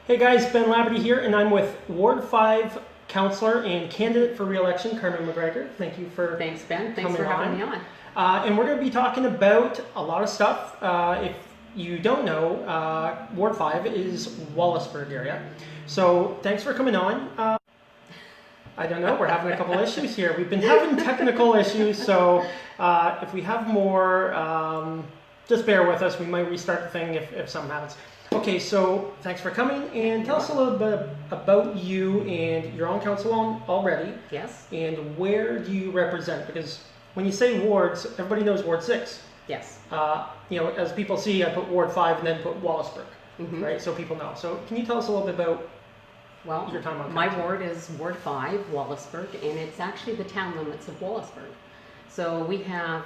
Hey guys, Ben Labadie here, and I'm with Ward 5 Councillor and candidate for re-election, Carmen McGregor. Thank you for Thanks, Ben. Thanks for having me on. And we're going to be talking about a lot of stuff. If you don't know, Ward 5 is Wallaceburg area. So thanks for coming on. I don't know, we're having a couple issues here. We've been having technical issues, so if we have more, just bear with us. We might restart the thing if something happens. Okay, so thanks for coming, and tell us a little bit about you. And you're on council already. Yes. And where do you represent? Because when you say wards, everybody knows Ward 6. Yes. You know, as people see, I put Ward 5 and then put Wallaceburg, right? So people know. So can you tell us a little bit about your time on council? My ward is Ward 5, Wallaceburg, and it's actually the town limits of Wallaceburg. So we have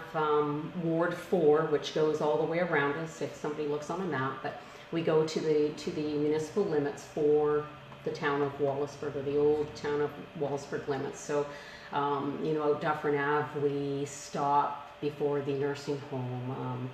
Ward 4, which goes all the way around us if somebody looks on a map, but we go to the municipal limits for the town of Wallaceburg, or the old town of Wallaceburg limits. So, you know, out Dufferin Ave, we stop before the nursing home.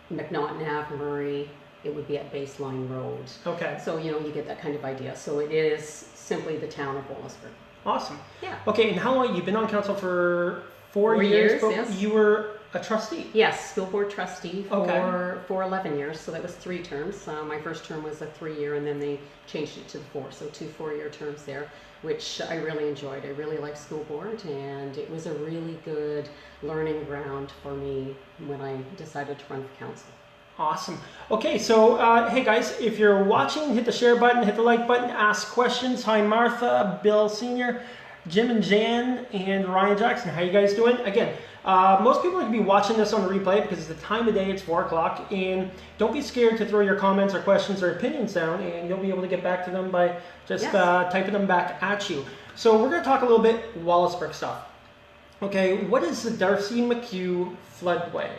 McNaughton Ave, Murray, it would be at Baseline Road. Okay. So, you know, you get that kind of idea. So it is simply the town of Wallaceburg. Awesome. Yeah. Okay, and how long you've been on council for 4 years? But yes. You were a trustee. Yes, school board trustee Okay. for 11 years, so that was 3 terms. My first term was a 3-year, and then they changed it to the 4, so 2 4-year terms there, which I really enjoyed. I really liked school board, and it was a really good learning ground for me when I decided to run for council. Awesome. Okay, so hey guys, if you're watching, hit the share button, hit the like button, ask questions. Hi Martha, Bill Sr., Jim and Jan, and Ryan Jackson. How you guys doing? Again, most people are going to be watching this on the replay because it's the time of day, it's 4 o'clock, and don't be scared to throw your comments or questions or opinions down, and you'll be able to get back to them by just typing them back at you. So we're going to talk a little bit Wallaceburg stuff. Okay, what is the Darcy McHugh floodway?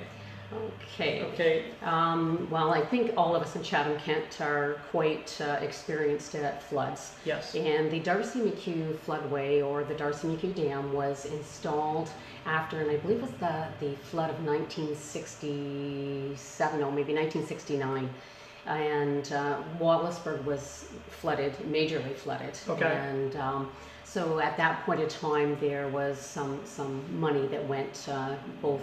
Okay. Well, I think all of us in Chatham-Kent are quite experienced at floods. Yes. And the Darcy McHugh floodway, or the Darcy McHugh Dam, was installed after, and I believe it was the flood of 1967, or maybe 1969. And Wallaceburg was flooded, majorly flooded. Okay. And so at that point in time, there was some money that went both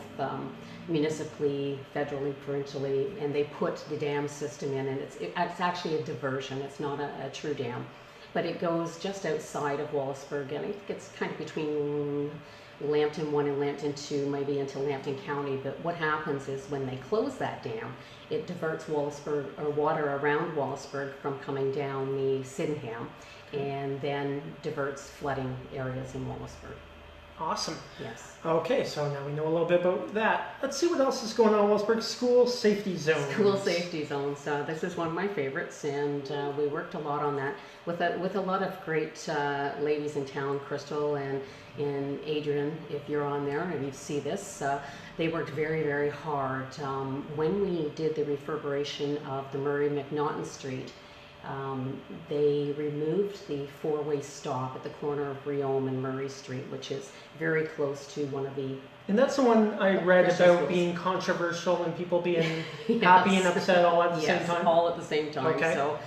municipally, federally, provincially, and they put the dam system in, and it's actually a diversion. It's not a true dam, but it goes just outside of Wallaceburg, and I think it's kind of between Lambton 1 and Lambton 2, maybe into Lambton County. But what happens is when they close that dam, it diverts Wallaceburg, or water around Wallaceburg, from coming down the Sydenham, and then diverts flooding areas in Wallaceburg. Awesome. Yes. Okay, so now we know a little bit about that. Let's see what else is going on in Wallaceburg. School safety zones. School safety zones. This is one of my favorites, and we worked a lot on that with a lot of great ladies in town, Crystal and Adrian, if you're on there and you see this. They worked very, very hard. When we did the reverberation of the Murray McNaughton Street, they removed the 4-way stop at the corner of Riom and Murray Street, which is very close to one of the... And that's the one I read about being controversial and people being happy and upset all at the same time? Yes, all at the same time. Okay. So,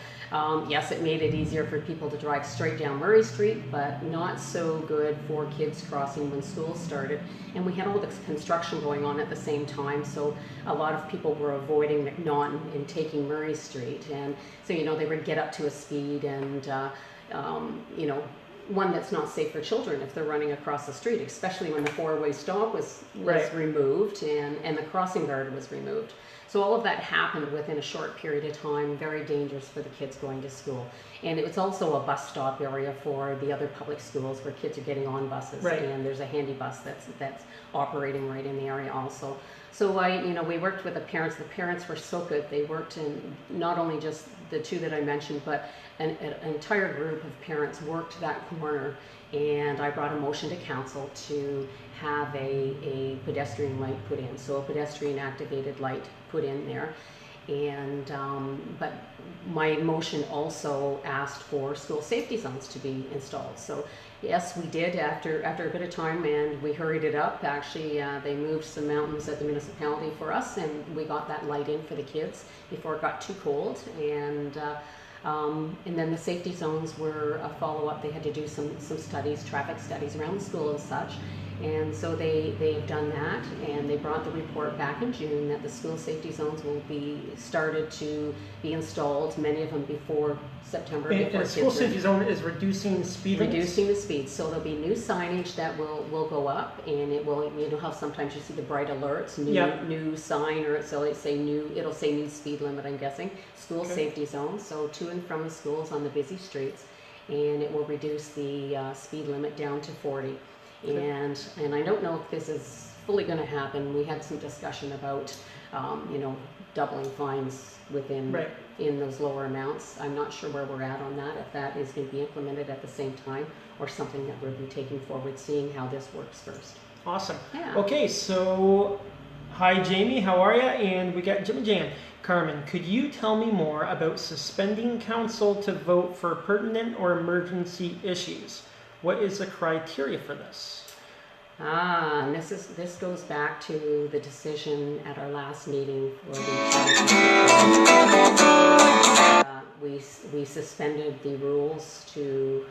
yes, it made it easier for people to drive straight down Murray Street, but not so good for kids crossing when school started. And we had all this construction going on at the same time, so a lot of people were avoiding McNaughton and taking Murray Street. And so, you know, they would get up to a speed and, you know, one that's not safe for children if they're running across the street, especially when the 4-way stop was removed and the crossing guard was removed. So all of that happened within a short period of time, very dangerous for the kids going to school. And it was also a bus stop area for the other public schools where kids are getting on buses. Right. And there's a handy bus that's operating right in the area also. So we worked with the parents. The parents were so good. They worked in not only just the 2 that I mentioned, but an entire group of parents worked that corner. And I brought a motion to council to have a pedestrian light put in. So a pedestrian activated light put in there. And but my motion also asked for school safety zones to be installed. So yes, we did after a bit of time, and we hurried it up. Actually, they moved some mountains at the municipality for us, and we got that light in for the kids before it got too cold. And And then the safety zones were a follow-up. They had to do some studies, traffic studies around the school and such. And so they've done that, and they brought the report back in June that the school safety zones will be started to be installed, many of them before September. And the school safety zone is reducing speed limits? Reducing the speed. So there'll be new signage that will go up, and it will, you know how sometimes you see the bright alerts, new sign, or it'll say new speed limit, I'm guessing. School safety zone, so to and from the schools on the busy streets, and it will reduce the speed limit down to 40. And I don't know if this is fully going to happen. We had some discussion about, doubling fines within in those lower amounts. I'm not sure where we're at on that, if that is going to be implemented at the same time or something that we'll be taking forward, seeing how this works first. Awesome. Yeah. Okay, so hi Jamie, how are you? And we got Jim and Jan. Carmen, could you tell me more about suspending council to vote for pertinent or emergency issues? What is the criteria for this? And this goes back to the decision at our last meeting for we suspended the rules to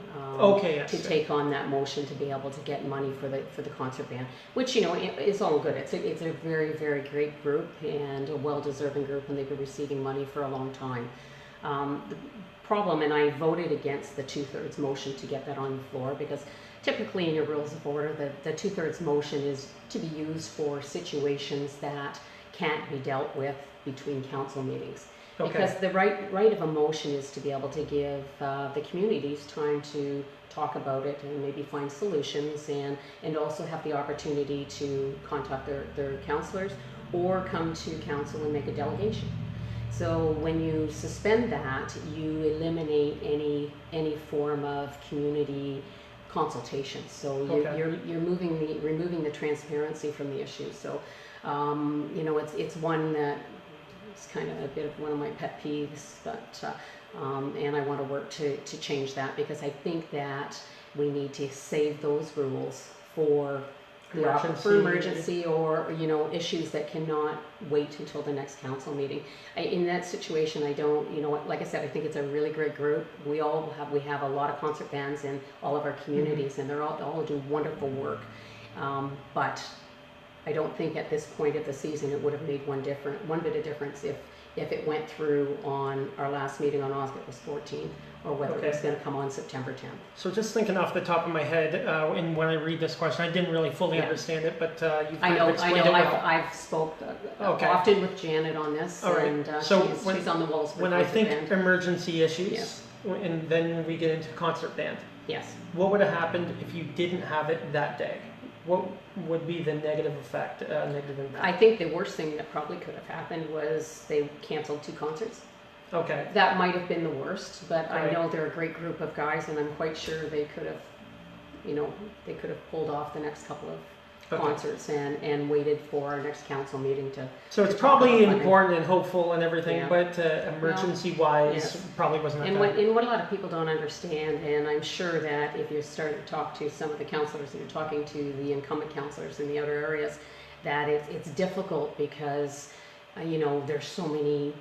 take on that motion to be able to get money for the concert band, which is all good. It's a very, very great group and a well-deserving group, and they've been receiving money for a long time. The problem, and I voted against the 2/3 motion to get that on the floor, because typically in your rules of order, the 2/3 motion is to be used for situations that can't be dealt with between council meetings. Because the right of a motion is to be able to give the communities time to talk about it and maybe find solutions, and also have the opportunity to contact their councillors or come to council and make a delegation. So when you suspend that, you eliminate any form of community consultation. So you're removing the transparency from the issue. So it's one that it's kind of a bit of one of my pet peeves, but and I want to work to change that, because I think that we need to save those rules for emergency or issues that cannot wait until the next council meeting. In that situation, I don't, like I said, I think it's a really great group. We have a lot of concert bands in all of our communities, and they're all do wonderful work. But I don't think at this point of the season it would have made one bit of difference if it went through on our last meeting on August 14th, or whether it was going to come on September 10th. So just thinking off the top of my head, and when I read this question, I didn't really fully understand it, but you've kind of explained it well. I've spoke often with Janet on this, and she's on the walls. When I think emergency issues, and then we get into concert band, what would have happened if you didn't have it that day? What would be the negative effect, negative impact? I think the worst thing that probably could have happened was they canceled 2 concerts. Okay. That might have been the worst, but I know they're a great group of guys, and I'm quite sure they could have pulled off the next couple of concerts and waited for our next council meeting to. So it's probably important and hopeful and everything, but emergency-wise, probably wasn't. And what a lot of people don't understand, and I'm sure that if you start to talk to some of the councillors and you're talking to the incumbent councillors in the other areas, that it's difficult because there's so many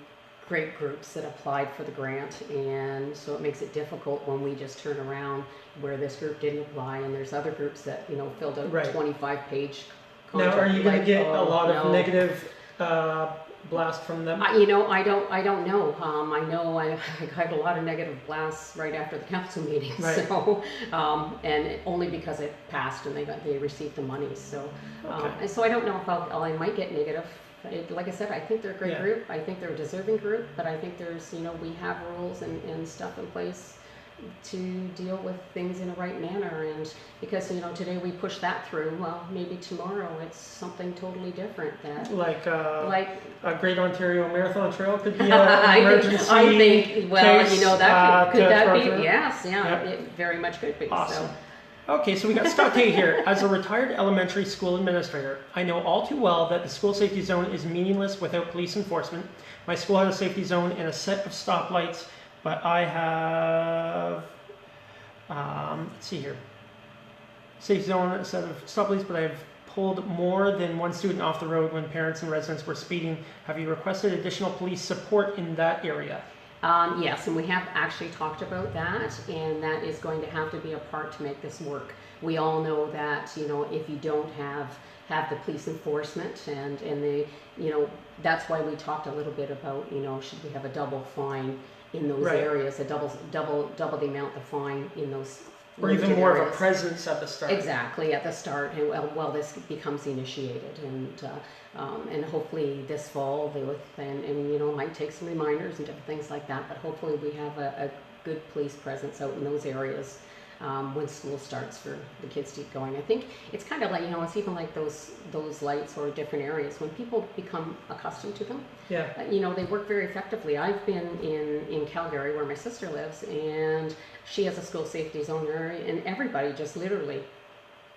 great groups that applied for the grant, and so it makes it difficult when we just turn around where this group didn't apply, and there's other groups that filled out a 25-page contract. Now, are you going to get a lot of negative blast from them? I don't know. I know I got a lot of negative blasts right after the council meeting. So and only because it passed and they received the money. So so I don't know if I might get negative. Like I said, I think they're a great group. I think they're a deserving group, but I think there's, we have rules and stuff in place to deal with things in a right manner. And because, today we push that through, well, maybe tomorrow it's something totally different. That like a Great Ontario Marathon Trail could be an emergency. I think, well, case, that could that be? Yes, it very much could be. Awesome. So. Okay, so we got Scott Tate here. As a retired elementary school administrator, I know all too well that the school safety zone is meaningless without police enforcement. My school has a safety zone and a set of stoplights, but I have, let's see here, safety zone, a set of stoplights, but I've pulled more than one student off the road when parents and residents were speeding. Have you requested additional police support in that area? Yes, and we have actually talked about that, and that is going to have to be a part to make this work. We all know that, if you don't have the police enforcement and the, that's why we talked a little bit about, should we have a double fine in those Right. areas, a double the amount of fine in those Or even limited more areas. of a presence at the start. Exactly, at the start, and while this becomes initiated, and hopefully this fall they would, and might take some reminders and different things like that. But hopefully we have a good police presence out in those areas when school starts for the kids to get going. I think it's kind of like it's even like those lights or different areas when people become accustomed to them. Yeah. They work very effectively. I've been in Calgary where my sister lives, and she has a school safety zone area, and everybody just literally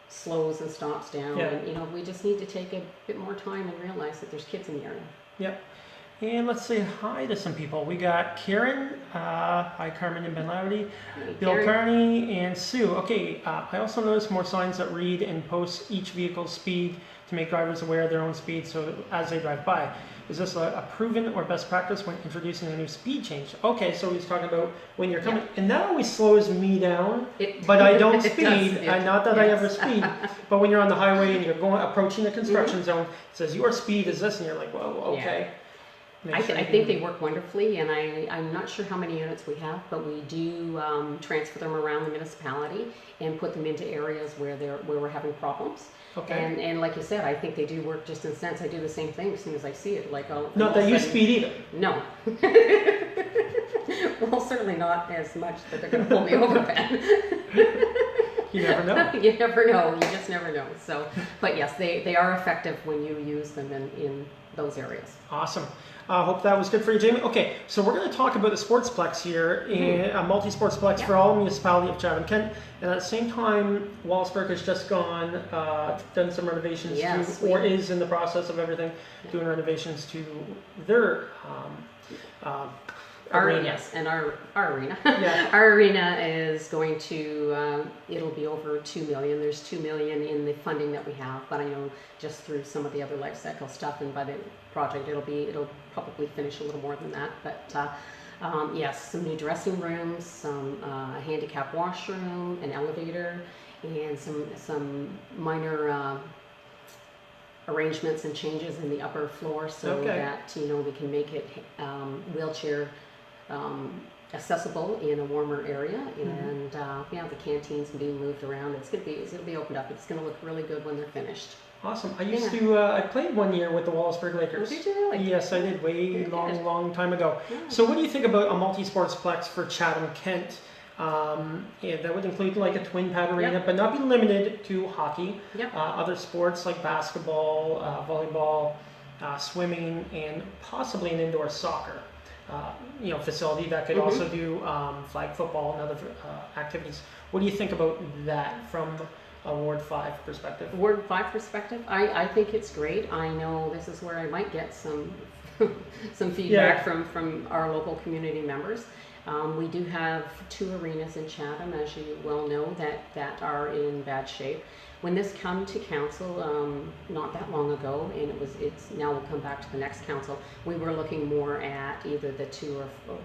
slows and stops down. Yeah. And we just need to take a bit more time and realize that there's kids in the area. Yep. And let's say hi to some people. We got Karen, hi Carmen and Ben Labadie, Hey, Bill Karen. Carney, and Sue. Okay, I also noticed more signs that read and post each vehicle's speed to make drivers aware of their own speed so as they drive by. Is this a proven or best practice when introducing a new speed change? Okay, so he's talking about when you're coming, and that always slows me down, but I don't It speed, does, and not that I yes. ever speed, but when you're on the highway and you're approaching the construction zone, it says your speed is this, and you're like, well, okay. Make I sure you think can- they work wonderfully, and I'm not sure how many units we have, but we do transfer them around the municipality and put them into areas where we're having problems. Okay. And like you said, I think they do work just in sense. I do the same thing as soon as I see it. Like Not that you speed either. No. Well, certainly not as much that they're going to pull me over, Ben. You never know. You never know. You just never know. So, but yes, they are effective when you use them in those areas. Awesome. Hope that was good for you, Jamie. Okay, so we're going to talk about the sportsplex here, and a multi-sportsplex for all municipality of Chatham-Kent. And at the same time, Wallaceburg has just done some renovations Yes, to, or is in the process of everything, doing renovations to their arena. Yes, and our arena. Yeah. Our arena is going to, it'll be over 2 million. There's 2 million in the funding that we have, but I know just through some of the other life cycle stuff and by the project, it'll probably finish a little more than that. But yes, some new dressing rooms, some handicap washroom, an elevator, and some minor arrangements and changes in the upper floor so that we can make it wheelchair accessible in a warmer area, and the canteens being moved around. It's gonna be opened up. It's gonna look really good when they're finished. Awesome. I used to, I played 1 year with the Wallaceburg Lakers. Oh, did you really? Yes, I did, way long time ago. Yeah. So what do you think about a multi-sportsplex for Chatham-Kent? That would include like a twin pad arena, but not be limited to hockey. Yep. Other sports like basketball, volleyball, swimming, and possibly an indoor soccer facility that could also do flag football and other activities. What do you think about that from a Ward 5 perspective? Ward 5 perspective, I think it's great. I know this is where I might get some some feedback from our local community members. We do have 2 arenas in Chatham, as you well know, that are in bad shape. When this came to council not that long ago, and it's now will come back to the next council, we were looking more at either the 2 or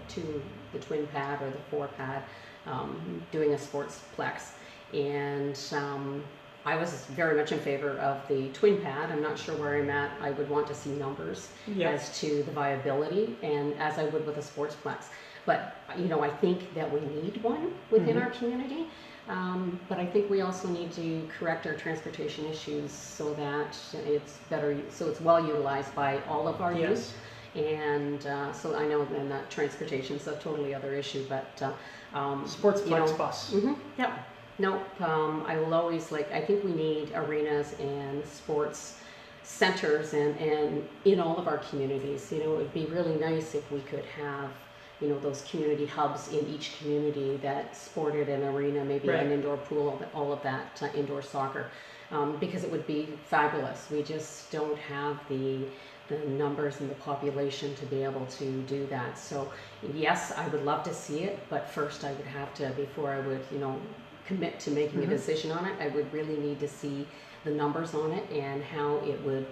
the twin pad or the 4 pad, doing a sportsplex. And I was very much in favor of the twin pad. I'm not sure where I'm at. I would want to see numbers as to the viability, and as I would with a sportsplex. But I think that we need one within our community. But I think we also need to correct our transportation issues so that it's better, so it's well utilized by all of our youth. And so I know then that transportation is a totally other issue, but Sportsplex bus. Yep. Nope. I will always I think we need arenas and sports centers and in all of our communities. It would be really nice if we could have those community hubs in each community that sported an arena, maybe an indoor pool, all of that, indoor soccer, because it would be fabulous. We just don't have the numbers and the population to be able to do that. So yes, I would love to see it, but first I would have to, before I would, commit to making a decision on it, I would really need to see the numbers on it and how it would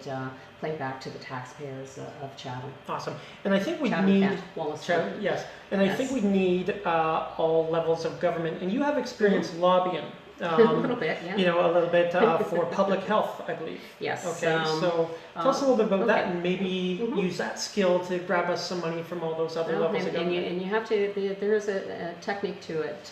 play back to the taxpayers of Chatham. Awesome. And I think we Chatham, need Kent, Wallace Street. yes, and I think we need all levels of government. And you have experience lobbying. A little bit, yeah. You know, a little bit for public health, I believe. Yes. Okay, so tell us a little bit about that, and maybe use that skill to grab us some money from all those other levels of government. And you have to, there is a technique to it.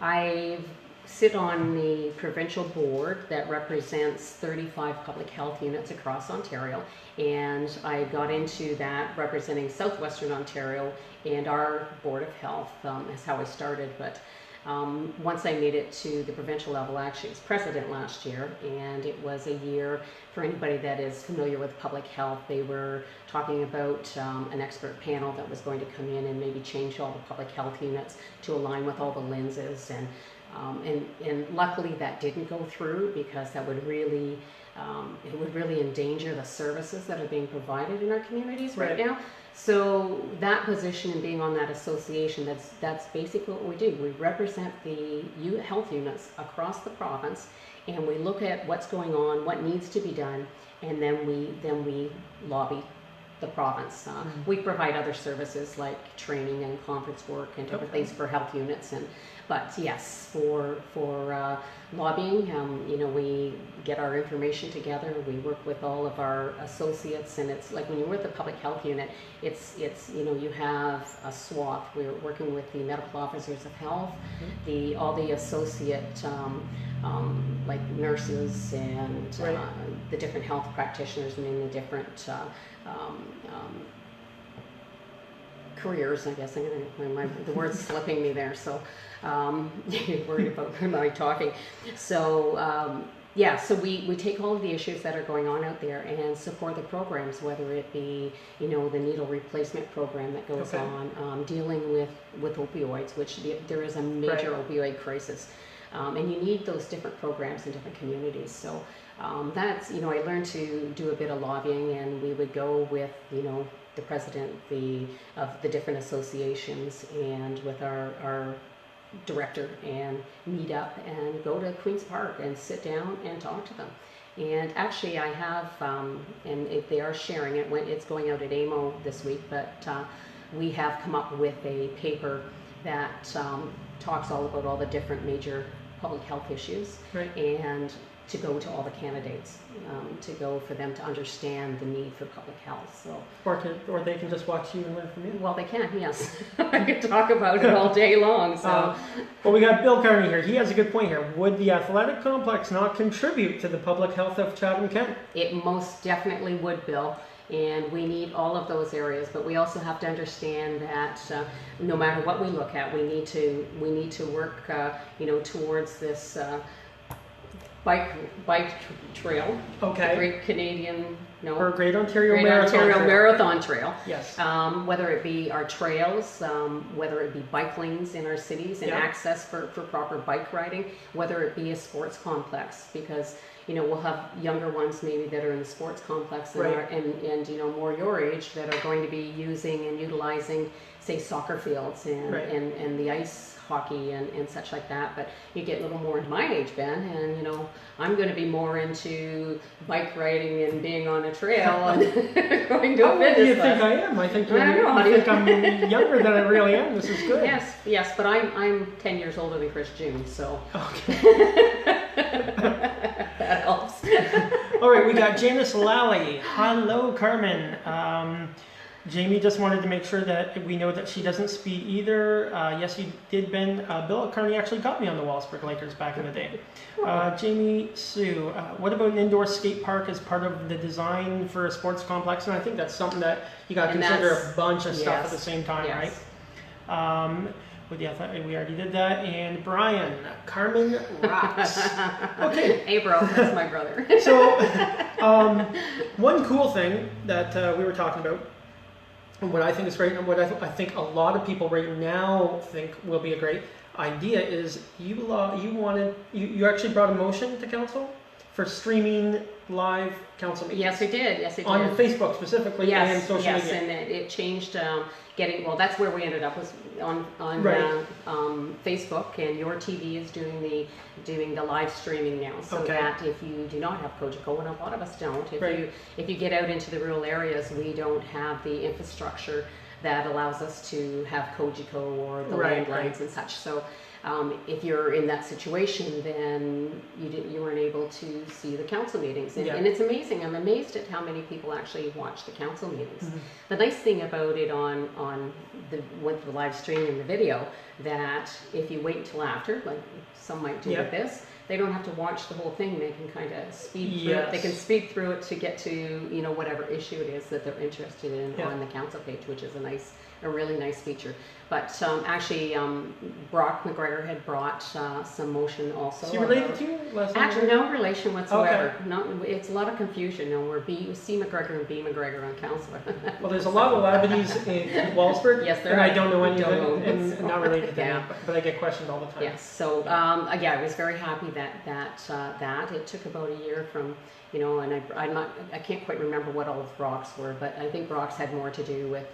I sit on the provincial board that represents 35 public health units across Ontario, and I got into that representing Southwestern Ontario, and our Board of Health is how I started. But once I made it to the provincial level, actually as president last year, and it was a year, for anybody that is familiar with public health, they were talking about an expert panel that was going to come in and maybe change all the public health units to align with all the lenses, and luckily that didn't go through, because that would really it would really endanger the services that are being provided in our communities right now. So that position and being on that association, that's basically what we do. We represent the health units across the province, and we look at what's going on, what needs to be done, and then we lobby the province. We provide other services like training and conference work and different things for health units. But yes, for lobbying, you know, we get our information together. We work with all of our associates, and it's like when you're with the public health unit, it's you know, you have a swath. We're working with the medical officers of health, all the associate like nurses and the different health practitioners, and in the different careers, I guess. The word's slipping me there, so you're worried about my talking. So yeah, so we take all of the issues that are going on out there and support the programs, whether it be, you know, the needle replacement program that goes on, dealing with opioids, which there is a major opioid crisis. And you need those different programs in different communities. So that's, you know, I learned to do a bit of lobbying, and we would go with, you know, the president of the different associations and with our director, and meet up and go to Queen's Park and sit down and talk to them. And actually I have, and if they are sharing it, it's going out at AMO this week, but we have come up with a paper that talks all about all the different major public health issues, and to go to all the candidates, to go for them to understand the need for public health. So, or they can just watch you and learn from you. Well, they can, yes. I could talk about it all day long. So, well, we got Bill Carney here. He has a good point here. Would the athletic complex not contribute to the public health of Chatham-Kent? It most definitely would, Bill. And we need all of those areas, but we also have to understand that no matter what we look at, we need to work, you know, towards this bike trail. Okay. The Great Canadian, or Great Ontario Marathon Trail. Yes. Whether it be our trails, whether it be bike lanes in our cities and access for proper bike riding, whether it be a sports complex, because, you know, we'll have younger ones maybe that are in the sports complex and you know, more your age, that are going to be using and utilizing, say, soccer fields and the ice hockey and such like that. But you get a little more into my age, Ben, and, you know, I'm going to be more into bike riding and being on a trail and going to a fitness class. How old do you think I am? I think I'm younger than I really am. This is good. Yes, but I'm 10 years older than Chris June, so. Okay. That helps. All right, we got Janice Lally. Hello, Carmen. Jamie just wanted to make sure that we know that she doesn't speed either. Yes, you did, Ben. Bill Carney actually got me on the Wellsburg Lakers back in the day. Jamie Sue, what about an indoor skate park as part of the design for a sports complex? And I think that's something that you got to consider a bunch of stuff at the same time, right? We already did that. And Brian, Carmen rocks. Okay. Hey, bro, that's my brother. So, one cool thing that we were talking about, and what I think is great, and what I think a lot of people right now think will be a great idea, is you actually brought a motion to council for streaming live council meetings. Yes, it did. Yes, it On did. Facebook specifically and social media. And it changed. Well, that's where we ended up, was on Right. Facebook, and your TV is doing the live streaming now, so that if you do not have Cogeco, and a lot of us don't, if you get out into the rural areas, we don't have the infrastructure that allows us to have Cogeco or the landlines and such. So if you're in that situation, then you weren't able to see the council meetings. And it's amazing. I'm amazed at how many people actually watch the council meetings. Mm-hmm. The nice thing about it with the live stream and the video, that if you wait until after, like some might do with this, they don't have to watch the whole thing. They can kind of speed through it. They can speed through it to get to whatever issue it is that they're interested in on the council page, which is a really nice feature. But actually, Brock McGregor had brought some motion also. Is he related to you? Actually, no relation whatsoever. Okay. It's a lot of confusion. No, we're C. McGregor and B. McGregor on council. Well, there's a lot of Labadies in Walsburg. Yes, there and are. I don't know any of them, and not related to them, but I get questioned all the time. Yes. So I was very happy that it took about a year from. And I can't quite remember what all of Brock's were, but I think Brock's had more to do with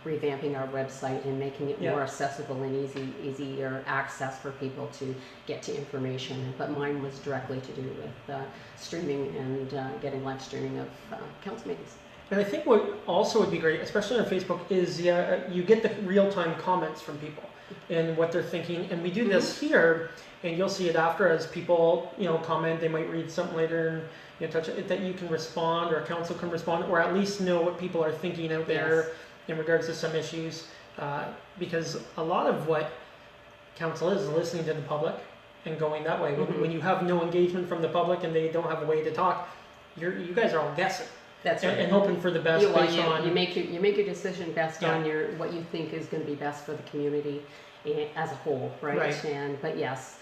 revamping our website and making it more accessible and easier access for people to get to information. But mine was directly to do with streaming and getting live streaming of council meetings. And I think what also would be great, especially on Facebook, is you get the real-time comments from people and what they're thinking. And we do this here, and you'll see it after as people comment. They might read something later and touch it, that you can respond, or a council can respond, or at least know what people are thinking out there in regards to some issues. Because a lot of what council is listening to the public and going that way. Mm-hmm. When you have no engagement from the public and they don't have a way to talk, you guys are all guessing. That's right. And hoping for the best based on... You make your decision based on what you think is going to be best for the community as a whole, right? But yes,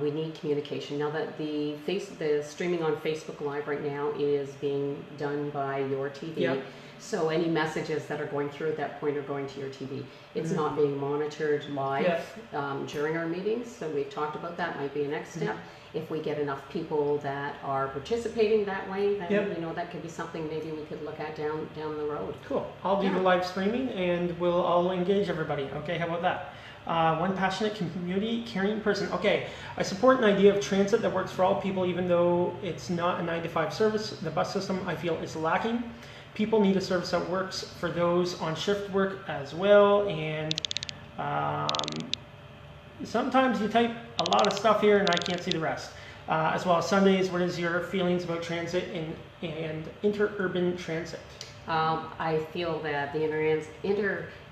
we need communication. Now that the streaming on Facebook Live right now is being done by your TV, so any messages that are going through at that point are going to your TV. It's not being monitored live during our meetings, so we've talked about that. Might be a next step. If we get enough people that are participating that way, then that could be something maybe we could look at down the road. Cool. I'll do the live streaming, and I'll engage everybody. Okay, how about that? One passionate, community caring person. Okay, I support an idea of transit that works for all people, even though it's not a 9-to-5 service. The bus system, I feel, is lacking. People need a service that works for those on shift work as well. And sometimes you type a lot of stuff here and I can't see the rest. As well as Sundays, what is your feelings about transit and interurban transit? I feel that the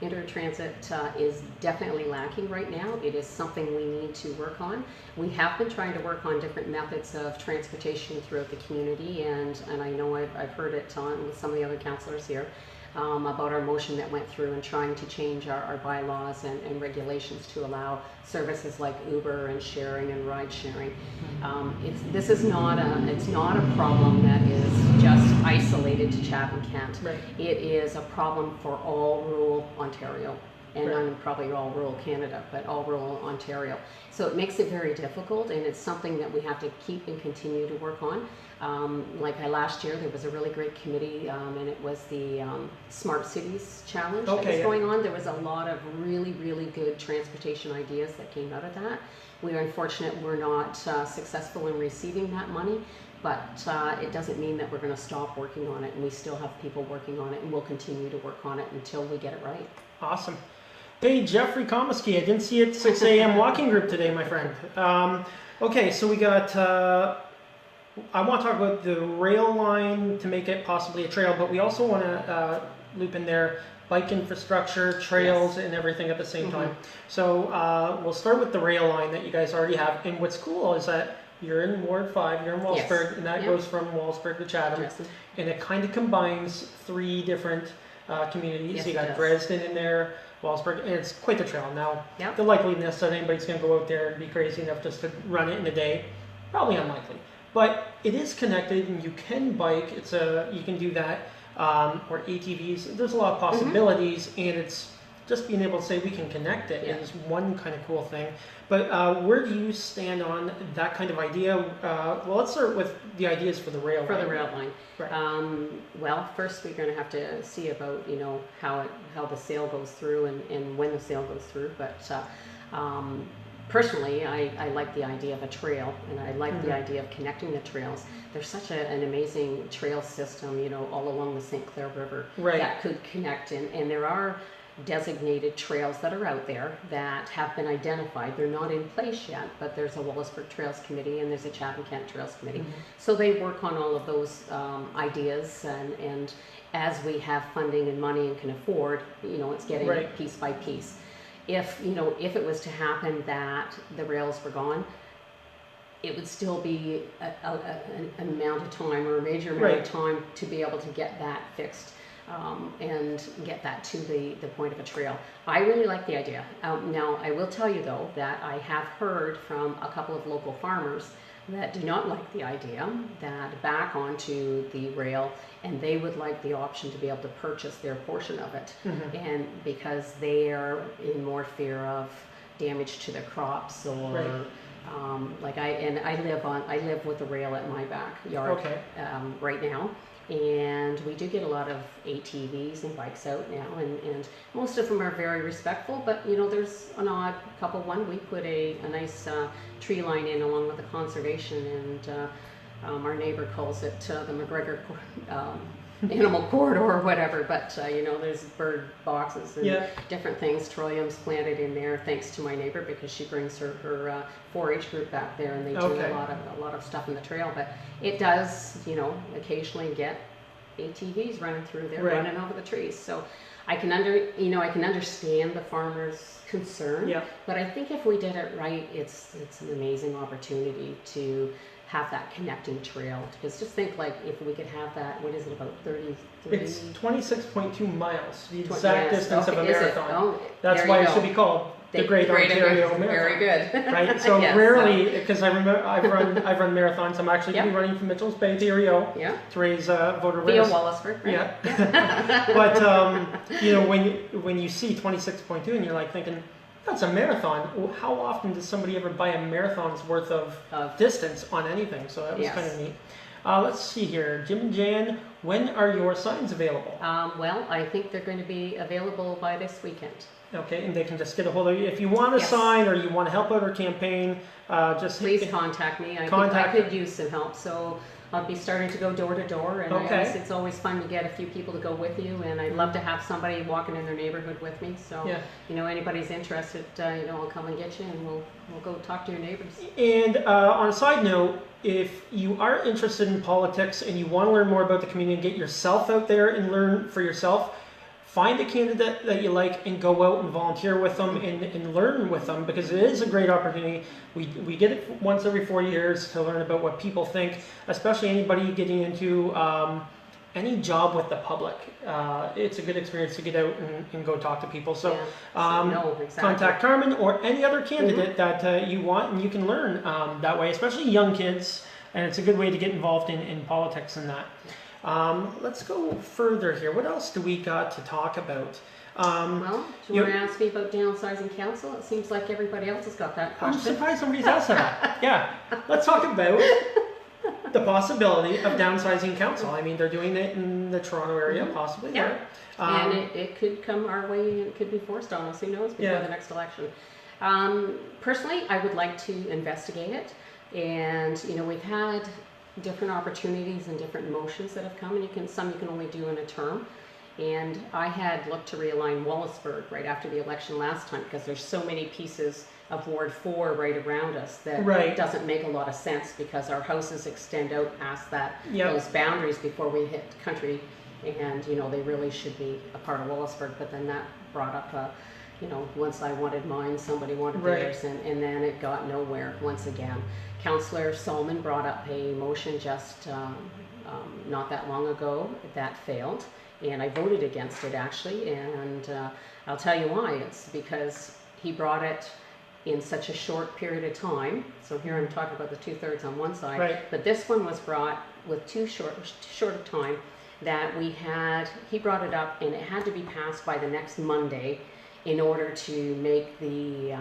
intertransit is definitely lacking right now. It is something we need to work on. We have been trying to work on different methods of transportation throughout the community, and I know I've heard it with some of the other councillors here about our motion that went through and trying to change our bylaws and regulations to allow services like Uber and sharing and ride sharing. It's not a problem that is just isolated to Chatham-Kent. Right. It is a problem for all rural Ontario, and probably all rural Canada, but all rural Ontario. So it makes it very difficult, and it's something that we have to keep and continue to work on. Last year, there was a really great committee, and it was the Smart Cities Challenge that was going on. There was a lot of really, really good transportation ideas that came out of that. We are unfortunate we're not successful in receiving that money, but it doesn't mean that we're going to stop working on it, and we still have people working on it, and we'll continue to work on it until we get it right. Awesome. Hey, Jeffrey Komisky, I didn't see you at 6 a.m. walking group today, my friend. Okay, so we got, I want to talk about the rail line to make it possibly a trail, but we also want to loop in there bike infrastructure, trails, and everything at the same time. So we'll start with the rail line that you guys already have. And what's cool is that you're in Ward 5, you're in Walsburg, and that goes from Walsburg to Chatham. And it kind of combines 3 different communities. Yes, you got Dresden in there, Walsburg, and it's quite the trail. Now, the likeliness that anybody's going to go out there and be crazy enough just to run it in a day, probably unlikely. But it is connected, and you can bike. You can do that, or ATVs. There's a lot of possibilities, and it's just being able to say we can connect it Yeah. is one kind of cool thing. But where do you stand on that kind of idea? Well, let's start with the ideas for the rail For line. the rail line. Right. Well, first we're going to have to see about, how the sale goes through and when the sale goes through. But personally, I like the idea of a trail, and I like the idea of connecting the trails. There's such an amazing trail system, all along the St. Clair River that could connect. And there are designated trails that are out there that have been identified. They're not in place yet, but there's a Wallaceburg Trails Committee and there's a Chatham-Kent Trails Committee. So they work on all of those ideas, and as we have funding and money and can afford, it's getting piece by piece. If it was to happen that the rails were gone, it would still be an amount of time, or a major amount of time, to be able to get that fixed. And get that to the point of a trail. I really like the idea. Now, I will tell you though that I have heard from a couple of local farmers that do not like the idea, that back onto the rail, and they would like the option to be able to purchase their portion of it, and because they are in more fear of damage to their crops, or I live with the rail at my backyard right now. And we do get a lot of ATVs and bikes out now, and most of them are very respectful, but there's an odd couple. One week put a nice tree line in along with the conservation, and our neighbor calls it the McGregor animal corridor or whatever, but there's bird boxes and different things, trilliums planted in there, thanks to my neighbor, because she brings her 4-H group back there, and they do a lot of stuff in the trail. But it does occasionally get ATVs running through there, running over the trees. So I can understand the farmers' concern, but I think if we did it right, it's an amazing opportunity to have that connecting trail. Because just think, like, if we could have that, what is it, about 30? It's 26.2 miles, the exact distance of a marathon. Oh, that's why it should be called the Great Ontario Marathon. Very good. Right. So rarely, because I remember I've run marathons. I'm actually going to be running from Mitchell's Bay to Rio to raise voter awareness. Via Wallaceburg, right? Yeah. But when you see 26.2 and you're like thinking, that's a marathon. Well, how often does somebody ever buy a marathon's worth of distance on anything? So that was kind of neat. Let's see here. Jim and Jan, when are your signs available? Well, I think they're going to be available by this weekend. Okay, and they can just get a hold of you. If you want a sign or you want to help out our campaign, please contact me. I could use some help. So I'll be starting to go door to door, and it's always fun to get a few people to go with you, and I'd love to have somebody walking in their neighborhood with me. So, anybody's interested, I'll come and get you, and we'll go talk to your neighbors. And on a side note, if you are interested in politics and you want to learn more about the community and get yourself out there and learn for yourself, find a candidate that you like and go out and volunteer with them and learn with them, because it is a great opportunity. We get it once every 4 years to learn about what people think, especially anybody getting into any job with the public. It's a good experience to get out and go talk to people. So contact Carmen or any other candidate that you want, and you can learn that way, especially young kids, and it's a good way to get involved in politics and that. Let's go further here. What else do we got to talk about? Well, do you want to ask me about downsizing council? It seems like everybody else has got that question. I'm surprised somebody's asked that. Yeah. Let's talk about the possibility of downsizing council. I mean, they're doing it in the Toronto area, possibly. Yeah. And it could come our way, and it could be forced on us. Who knows before the next election. Personally, I would like to investigate it. And, we've had different opportunities and different motions that have come, and some you can only do in a term. And I had looked to realign Wallaceburg right after the election last time, because there's so many pieces of Ward 4 right around us that it doesn't make a lot of sense, because our houses extend out past those boundaries before we hit country, and they really should be a part of Wallaceburg. But then that brought up once I wanted mine, somebody wanted theirs, and then it got nowhere once again. Councillor Solomon brought up a motion just not that long ago that failed, and I voted against it actually, and I'll tell you why. It's because he brought it in such a short period of time. So here I'm talking about the 2/3 on one side, but this one was brought with too short of time that he brought it up, and it had to be passed by the next Monday. in order to make the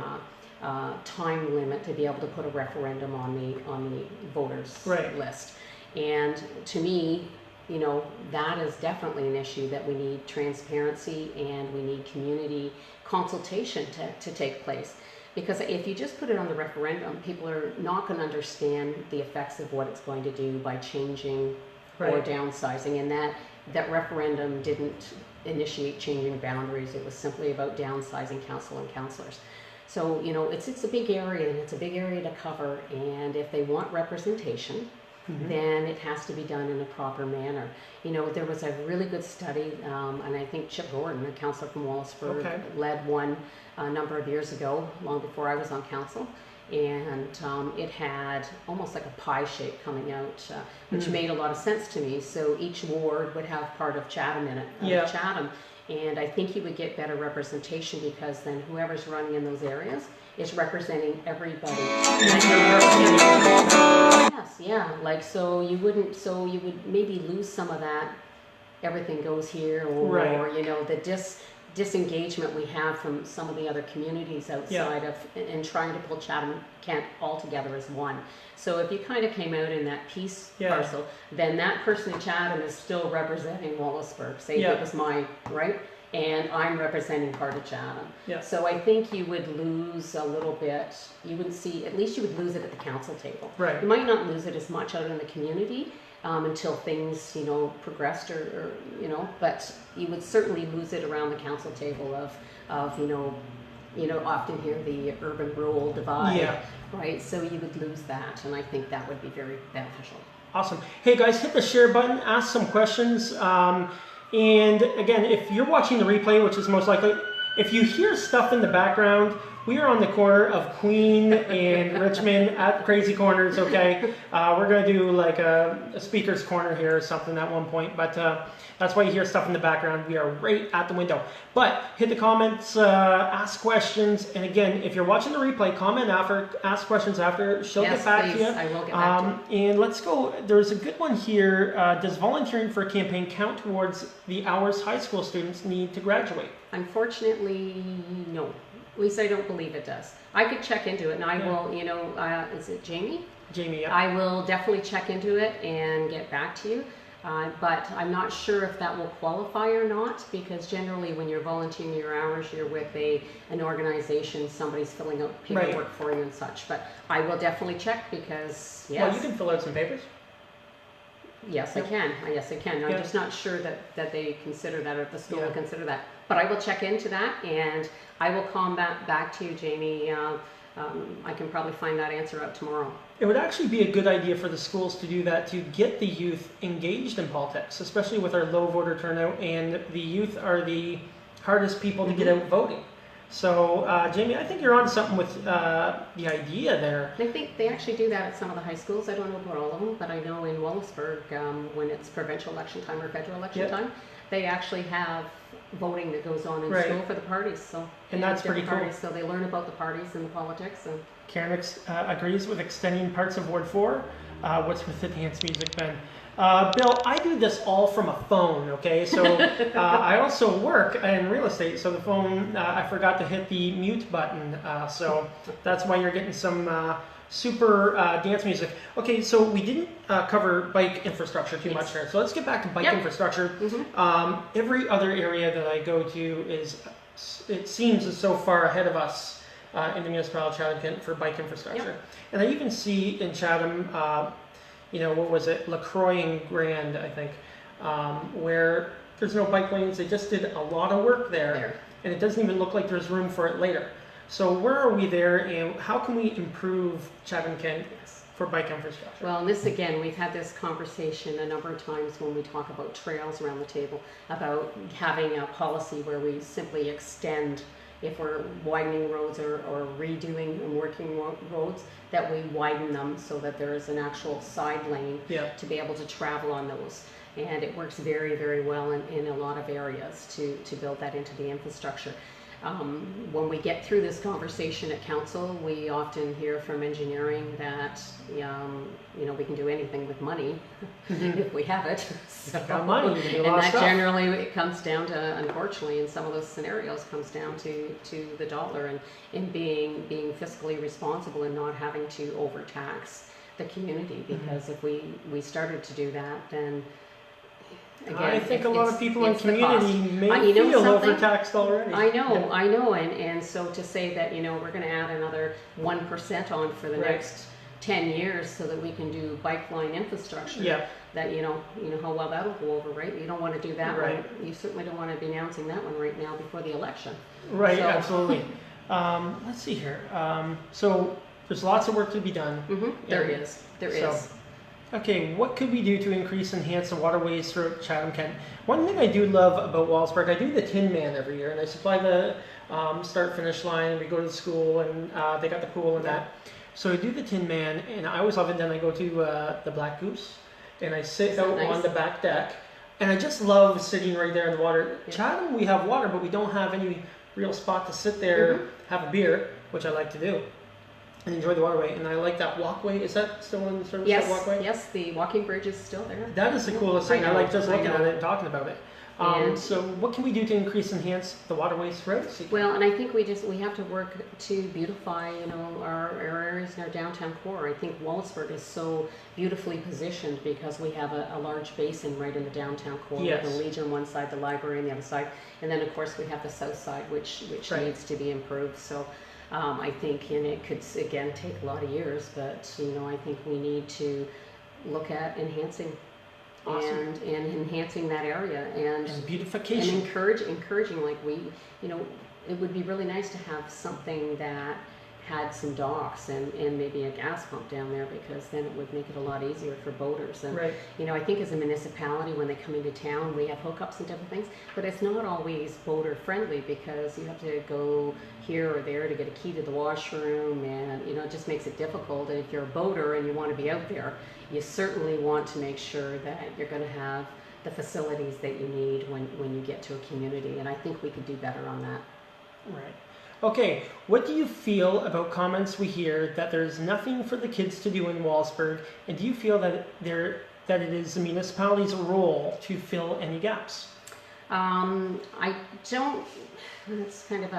time limit to be able to put a referendum on the voters list. And to me, you know, that is definitely an issue that we need transparency and we need community consultation to take place. Because if you just put it on the referendum, people are not going to understand the effects of what it's going to do by changing or downsizing. And that referendum didn't initiate changing boundaries. It was simply about downsizing council and councillors. So, you know, it's a big area and it's a big area to cover. And if they want representation, then it has to be done in a proper manner. You know, there was a really good study, and I think Chip Gordon, a councillor from Wallaceburg, led one a number of years ago, long before I was on council. And it had almost like a pie shape coming out, which made a lot of sense to me. So each ward would have part of Chatham in it, Chatham. And I think you would get better representation because then whoever's running in those areas is representing everybody. Yes, yeah. Like so you would maybe lose some of that. Everything goes here, or you know, the disengagement we have from some of the other communities outside of, and trying to pull Chatham-Kent all together as one. So if you kind of came out in that peace parcel, then that person in Chatham is still representing Wallaceburg. Say it was mine, right? And I'm representing part of Chatham. So I think you would lose a little bit. You would see, at least you would lose it at the council table. You might not lose it as much out in the community until things, you know, progressed or you know, but you would certainly lose it around the council table of you know, often hear the urban-rural divide, right? So you would lose that, and I think that would be very beneficial. Awesome. Hey guys, hit the share button, ask some questions. And again, if you're watching the replay, which is most likely, if you hear stuff in the background, we are on the corner of Queen and Richmond at Crazy Corners, okay? We're going to do like a speaker's corner here or something at one point, but that's why you hear stuff in the background. We are right at the window. But hit the comments, ask questions, and again, if you're watching the replay, comment after, ask questions after. She'll get back to you. I will get back to you. And let's go. There's a good one here. Does volunteering for a campaign count towards the hours high school students need to graduate? Unfortunately, no. At least I don't believe it does. I could check into it, and I will, you know, is it Jamie? Jamie, yeah. I will definitely check into it and get back to you. But I'm not sure if that will qualify or not, because generally when you're volunteering your hours, you're with an organization, somebody's filling out paperwork for you and such. But I will definitely check because, Well, you can fill out some papers. Yes, I can. Yes, I can. I'm just not sure that they consider that, or if the school will consider that. But I will check into that, and I will come back to you, Jamie. I can probably find that answer out tomorrow. It would actually be a good idea for the schools to do that, to get the youth engaged in politics, especially with our low voter turnout, and the youth are the hardest people to get out voting. So, Jamie, I think you're on something with the idea there. I think they actually do that at some of the high schools. I don't know about all of them, but I know in Wallaceburg, when it's provincial election time or federal election time, they actually have voting that goes on in school for the parties. So, and that's pretty cool. So they learn about the parties and the politics. And Karen agrees with extending parts of Ward 4. What's with the dance music, Ben? Bill, I do this all from a phone, okay? So I also work in real estate, so the phone, I forgot to hit the mute button. So that's why you're getting some super dance music. Okay, so we didn't cover bike infrastructure too much here. So let's get back to bike infrastructure. Every other area that I go to it seems is so far ahead of us in the municipality of Chatham for bike infrastructure. And I even see in Chatham, you know, what was it, LaCroix and Grand, I think, where there's no bike lanes. They just did a lot of work there, and it doesn't even look like there's room for it later. So where are we there, and how can we improve Chatham-Kent for bike infrastructure? Well, this again, we've had this conversation a number of times when we talk about trails around the table, about having a policy where we simply extend, if we're widening roads or redoing and working roads, that we widen them so that there is an actual side lane to be able to travel on those. And it works very, very well in a lot of areas to build that into the infrastructure. When we get through this conversation at council, we often hear from engineering that we can do anything with money if we have it. So, Got money, you can do a lot and of that stuff. generally it comes down to, unfortunately, in some of those scenarios, comes down to the dollar and being fiscally responsible and not having to overtax the community. Because if we started to do that, then again, I think a lot of people in it's the community cost. may feel overtaxed already. I know, and so to say that we're going to add another 1% on for the next 10 years so that we can do bike line infrastructure. Yeah. That you know how well that'll go over, right? You don't want to do that Right. one. You certainly don't want to be announcing that one right now before the election. Right, So- absolutely. Let's see here. So there's lots of work to be done. There is. Okay, what could we do to enhance the waterways throughout Chatham Kent? One thing I do love about Wellsburg, I do the Tin Man every year, and I supply the start-finish line. We go to the school, and they got the pool and that. So I do the Tin Man, and I always love it. Then I go to the Black Goose, and I sit out nice? on the back deck, and I just love sitting right there in the water. Yeah. Chatham, we have water, but we don't have any real spot to sit there, have a beer, which I like to do, and enjoy the waterway. And I like that walkway. Is that still in service? Yes, that walkway? yes, the walking bridge is still there. That is the coolest thing. I like just looking at it and talking about it. And- So what can we do to enhance the waterways throughout the city? Well, and I think we have to work to beautify, our areas in our downtown core. I think Wellsburg is so beautifully positioned because we have a large basin right in the downtown core. Yes. With the Legion on one side, the library on the other side, and then of course we have the south side, which Right. needs to be improved. So I think, and it could again take a lot of years, but I think we need to look at enhancing. Awesome. And enhancing that area And and beautification. encouraging, like it would be really nice to have something that had some docks and maybe a gas pump down there, because then it would make it a lot easier for boaters. And Right. I think as a municipality, when they come into town, we have hookups and different things, but it's not always boater friendly because you have to go here or there to get a key to the washroom, and it just makes it difficult. And if you're a boater and you want to be out there, you certainly want to make sure that you're going to have the facilities that you need when you get to a community, and I think we could do better on that. Right. Okay, what do you feel about comments we hear that there's nothing for the kids to do in Wellsburg, and do you feel that it is the municipality's role to fill any gaps? I don't. It's kind of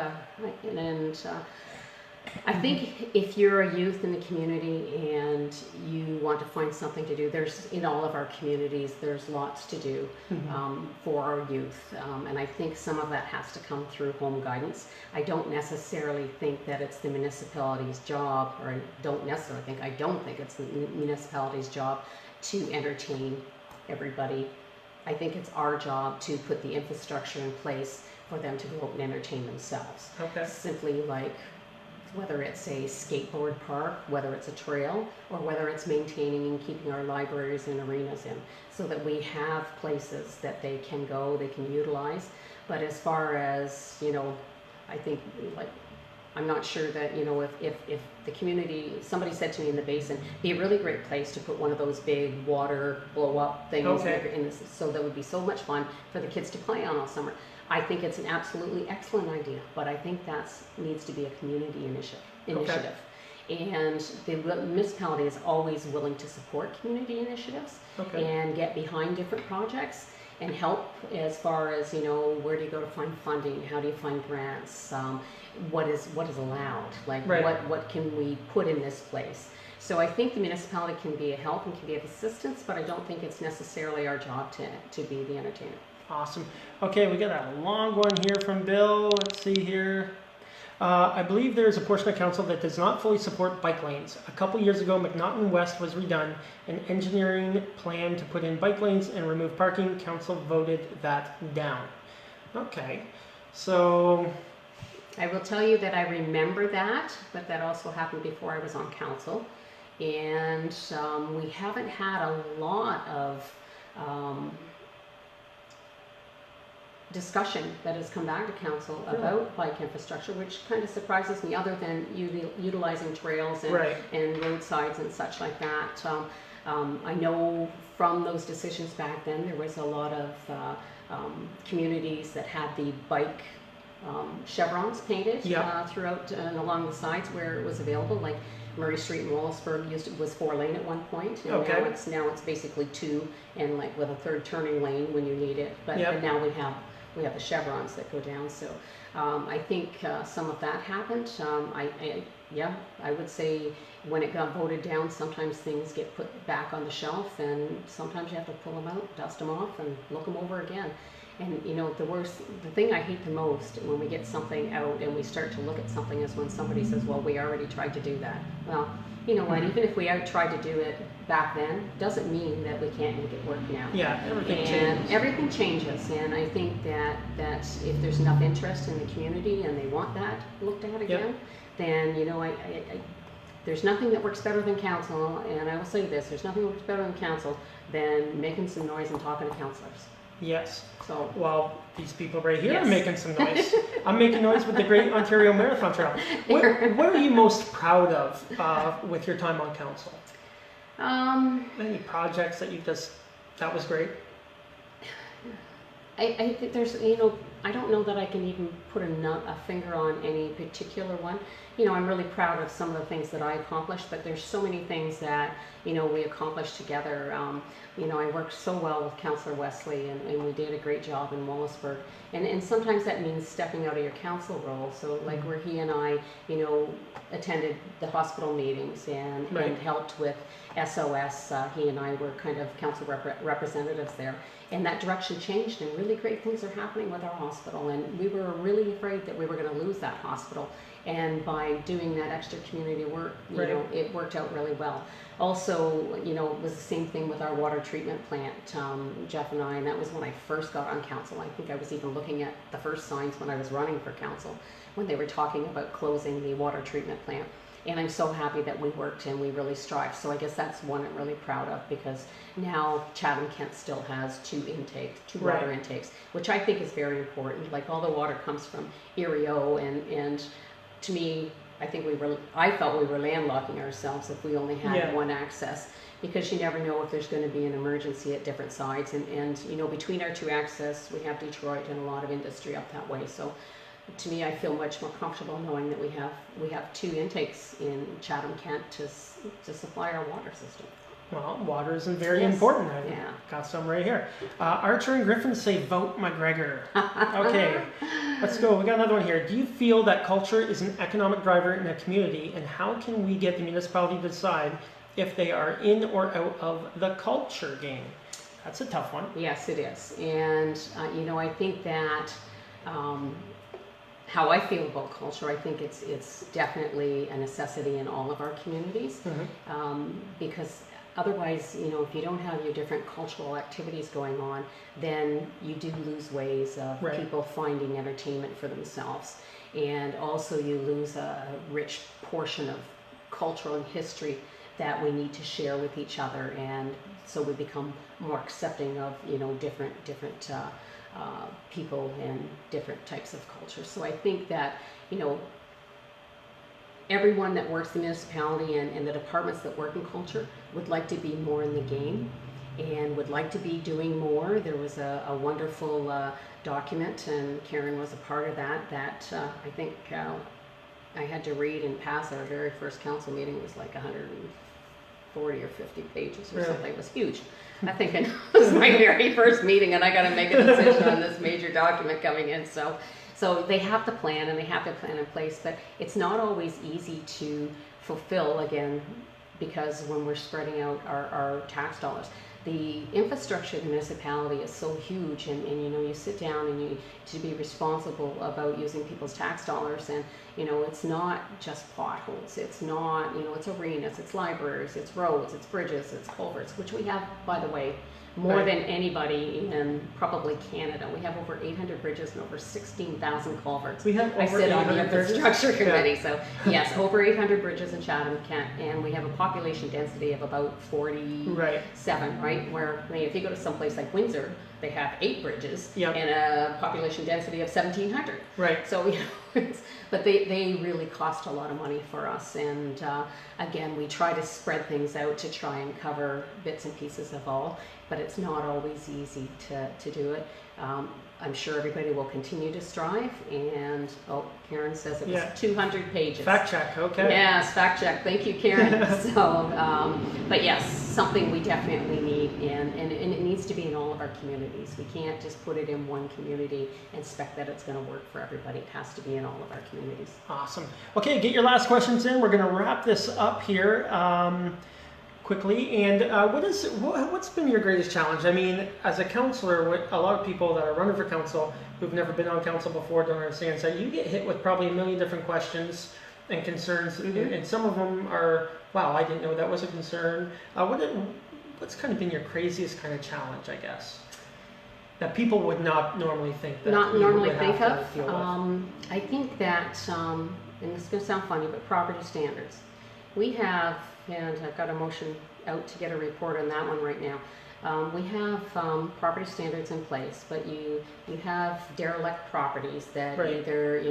I think if you're a youth in the community and you want to find something to do, there's in all of our communities, there's lots to do for our youth. And I think some of that has to come through home guidance. I don't necessarily think that it's the municipality's job, or I don't think it's the municipality's job to entertain everybody. I think it's our job to put the infrastructure in place for them to go out and entertain themselves. Okay. Simply like whether it's a skateboard park, whether it's a trail, or whether it's maintaining and keeping our libraries and arenas in, so that we have places that they can go, they can utilize. But as far as, I think, like, I'm not sure that, if the community, somebody said to me in the basin, be a really great place to put one of those big water blow up things in this, so that would be so much fun for the kids to play on all summer. I think it's an absolutely excellent idea, but I think that needs to be a community initiative. And the municipality is always willing to support community initiatives and get behind different projects and help as far as, where do you go to find funding, how do you find grants, what is allowed, like what can we put in this place. So I think the municipality can be a help and can be of assistance, but I don't think it's necessarily our job to be the entertainer. Awesome. Okay, we got a long one here from Bill. Let's see here. I believe there is a portion of council that does not fully support bike lanes. A couple years ago, McNaughton West was redone. An engineering plan to put in bike lanes and remove parking. Council voted that down. Okay, so I will tell you that I remember that, but that also happened before I was on council. And we haven't had a lot of discussion that has come back to council about bike infrastructure, which kind of surprises me, other than utilizing trails and roadsides and such like that. I know from those decisions back then, there was a lot of communities that had the bike chevrons painted Yeah. throughout and along the sides where it was available. Like Murray Street in Wallaceburg was 4-lane at one point, and Okay. now it's basically 2, and like with a 3rd turning lane when you need it. But now we have the chevrons that go down. So I think some of that happened. I would say when it got voted down, sometimes things get put back on the shelf, and sometimes you have to pull them out, dust them off, and look them over again. And you know, the thing I hate the most when we get something out and we start to look at something is when somebody says, well, we already tried to do that. Well, you know what, even if we tried to do it back then, doesn't mean that we can't make it work now. Yeah, everything And changes. everything changes, and I think that if there's enough interest in the community and they want that looked at again, then, you know, there's nothing that works better than council, and I will say this, there's nothing that works better than council than making some noise and talking to councillors. Yes. So, Well, these people right here Yes. are making some noise. I'm making noise with the Great Ontario Marathon Trail. What are you most proud of with your time on council? Any projects that that was great? I think there's, you know, I don't know that I can even put a finger on any particular one. You know, I'm really proud of some of the things that I accomplished, but there's so many things that, you know, we accomplished together. You know, I worked so well with Councillor Wesley, and we did a great job in Wallaceburg. And sometimes that means stepping out of your council role. So like where he and I, you know, attended the hospital meetings and helped with SOS. He and I were kind of council representatives there. And that direction changed, and really great things are happening with our hospital. And we were really afraid that we were going to lose that hospital. And by doing that extra community work, you know, it worked out really well. Also, you know, it was the same thing with our water treatment plant, Jeff and I, and that was when I first got on council. I think I was even looking at the first signs when I was running for council, when they were talking about closing the water treatment plant. And I'm so happy that we worked and we really strived. So I guess that's one I'm really proud of, because now Chatham-Kent still has 2 water intakes, which I think is very important. Like all the water comes from Erio, and to me, I felt we were landlocking ourselves if we only had one access, because you never know if there's going to be an emergency at different sides. And you know, between our 2 access, we have Detroit and a lot of industry up that way. So to me, I feel much more comfortable knowing that we have 2 intakes in Chatham-Kent to supply our water system. Well, water is very important. I've Yeah. got some right here. Archer and Griffin say vote McGregor. Okay, let's go. We got another one here. Do you feel that culture is an economic driver in a community, and how can we get the municipality to decide if they are in or out of the culture game? That's a tough one. Yes, it is. And, you know, I think that how I feel about culture, I think it's definitely a necessity in all of our communities, because otherwise, you know, if you don't have your different cultural activities going on, then you do lose ways of people finding entertainment for themselves. And also you lose a rich portion of cultural and history that we need to share with each other. And so we become more accepting of, you know, different people and different types of culture. So I think that, you know, everyone that works in the municipality and the departments that work in culture would like to be more in the game and would like to be doing more. There was a wonderful document, and Karen was a part of that I think I had to read and pass our very first council meeting. It was like 140 or 50 pages or something. It was huge. I think it was my very first meeting, and I got to make a decision on this major document coming in. So they have to plan, and they have to plan in place, but it's not always easy to fulfill, again, because when we're spreading out our tax dollars, the infrastructure of the municipality is so huge, and you know, you sit down and you to be responsible about using people's tax dollars, and you know, it's not just potholes, it's not, you know, it's arenas, it's libraries, it's roads, it's bridges, it's culverts, which we have, by the way, more than anybody in probably Canada. We have over 800 bridges and over 16,000 culverts. We have over I sit on the 800 bridges? infrastructure committee, so yes, over 800 bridges in Chatham-Kent, and we have a population density of about 47, right? Where, I mean, if you go to someplace like Windsor, they have 8 bridges and a population density of 1,700. Right. So, you know, but they really cost a lot of money for us, and again, we try to spread things out to try and cover bits and pieces of all, but it's not always easy to do it. I'm sure everybody will continue to strive. And Karen says it was Yeah. 200 pages. Fact check, okay. Yes, fact check. Thank you, Karen. So, but yes, something we definitely need, and it needs to be in all of our communities. We can't just put it in one community and expect that it's going to work for everybody. It has to be in all of our communities. Awesome. Okay, get your last questions in. We're going to wrap this up here quickly. And what's been your greatest challenge? I mean, as a counselor, a lot of people that are running for council who've never been on council before don't understand. So you get hit with probably a million different questions and concerns, and some of them are, wow, I didn't know that was a concern. What's kind of been your craziest kind of challenge, I guess, that people would not normally think that Not you normally would think have of. to deal with? I think that, and this is going to sound funny, but property standards. We have, and I've got a motion out to get a report on that one right now. We have property standards in place, but you have derelict properties that either,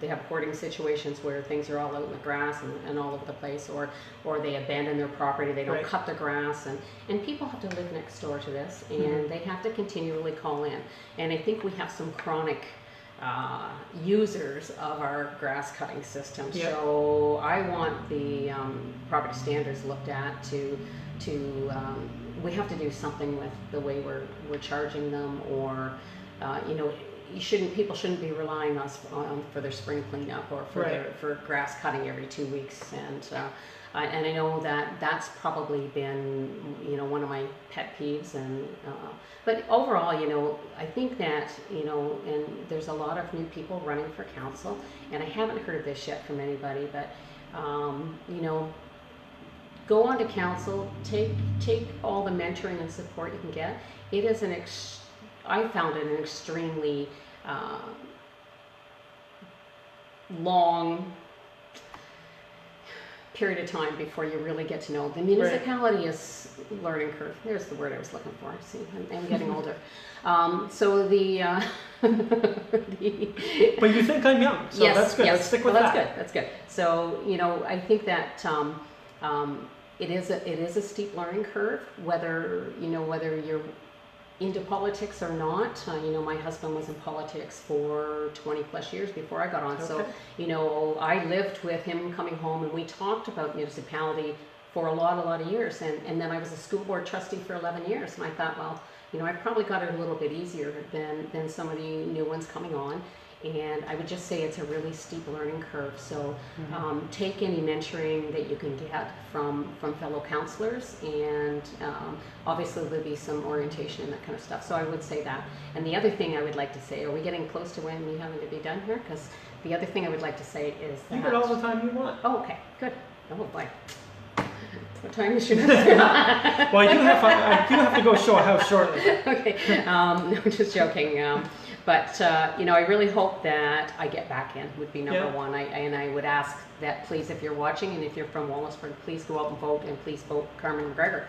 they have hoarding situations where things are all out in the grass and all over the place, or they abandon their property, they don't cut the grass, and people have to live next door to this, and they have to continually call in. And I think we have some chronic users of our grass cutting system. Yep. So I want the property standards looked at to we have to do something with the way we're charging them, or people shouldn't be relying on us for their spring cleanup or for grass cutting every 2 weeks. And I know that that's probably been one of my pet peeves. And but overall, I think that and there's a lot of new people running for council, and I haven't heard this yet from anybody, but go on to council, take all the mentoring and support you can get. It is I found it an extremely long period of time before you really get to know. The municipality is learning curve. There's the word I was looking for. See, I'm getting older. So But you think I'm young, so yes, that's good. Yes. Let's stick with that. That's good. So I think that it is a steep learning curve, whether you're into politics or not. My husband was in politics for 20 plus years before I got on. Okay. So, I lived with him coming home, and we talked about municipality for a lot of years. And then I was a school board trustee for 11 years. And I thought, well, I probably got it a little bit easier than some of the new ones coming on. And I would just say it's a really steep learning curve. So take any mentoring that you can get from fellow counselors, and obviously there'll be some orientation and that kind of stuff. So I would say that. And the other thing I would like to say, are we getting close to when we having to be done here? Because the other thing I would like to say is that... You get all the time you want. Oh, okay, good. Oh, boy. What time is it? Well, I do have to go show a house shortly. Okay, no, just joking. But I really hope that I get back in would be number one. I would ask that, please, if you're watching and if you're from Wallaceburg, please go out and vote, and please vote Carmen McGregor.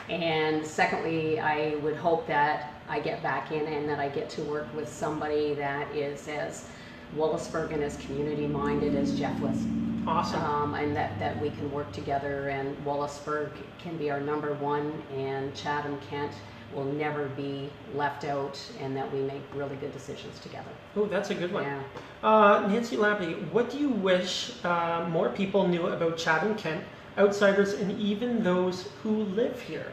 And secondly, I would hope that I get back in and that I get to work with somebody that is as Wallaceburg and as community minded as Jeff was. Awesome. And that we can work together, and Wallaceburg can be our number one, and Chatham, Kent will never be left out, and that we make really good decisions together. Oh, that's a good one. Yeah. Nancy Labadie, what do you wish more people knew about Chatham, Kent, outsiders, and even those who live here?